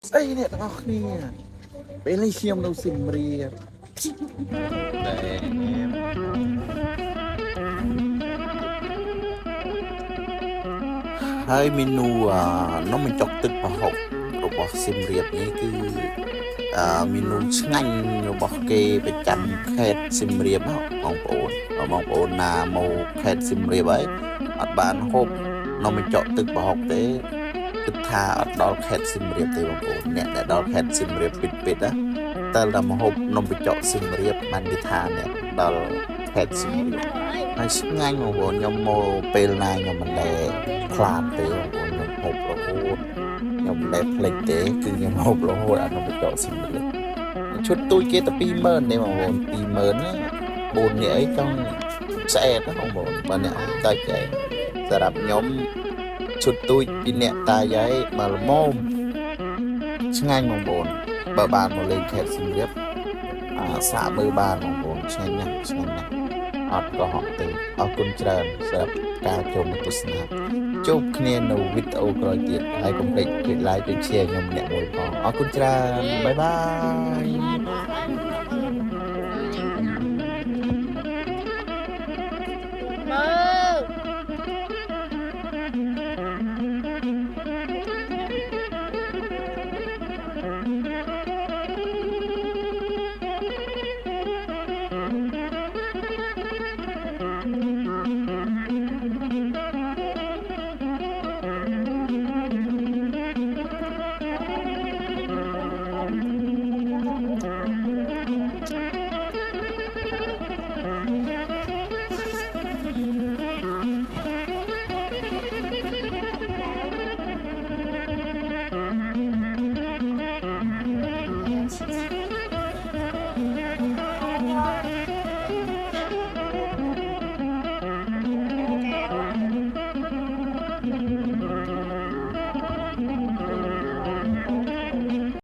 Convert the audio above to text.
ស្អីអ្នកទាំងអស់គ្នាពេលនេះខ្ញុំនៅសៀមរាបតែហើយមេនូនំបញ្ចុកទឹកប្រហុករបស់សៀមរាបនេះគឺមេនូឆ្ងាញ់របស់គេប្រចាំខេត្តសៀមរាបបងប្អូនណាមកខេត្តសៀមរាបហើយអត់បានហូបនំបញ្ចុកទឹកប្រហុកទេគិតថាអត់ដល់ខេត្តសៀមរាបទេបងប្អូនអ្នកដែលដល់ខេត្តសៀមរាបពិតណាតែមកហូបនំបញ្ចុកសៀមរាបបាននិយាយថាអ្នកដល់ខេត្តសៀមរាបហើយឆ្ងាញ់បងប្អូនខ្ញុំមកពេលណាខ្ញុំមិនដែលខ្លាចទេបងប្អូនខ្ញុំហូបរហូតខ្ញុំមិនដែលភ្លេចទេគឺខ្ញុំហូបរហូតអានំបញ្ចុកសៀមរាបឈុតទូចគេតែ20000ទេបងប្អូន20000ណា4នាក់អីចង់ស្អែតណាបងប្អូនបើអ្នកតែចែកសម្រាប់ខ្ញុំឈុតទូចពីអ្នកតាយាយមកល្មមឆ្ងាញ់បងប្អូនបើបានមកលេងខេត្តសៀមរាបសាកមើលបានបងប្អូនឆ្ងាញ់ណាស់អត់កុហកទេអរគុណច្រើនសម្រាប់ការចូលមកទស្សនាជួបគ្នានៅវីដេអូក្រោយទៀតហើយកុំភ្លេចចុច like ចុច share ខ្ញុំម្នាក់មួយផងអរគុណច្រើនបាយបាយ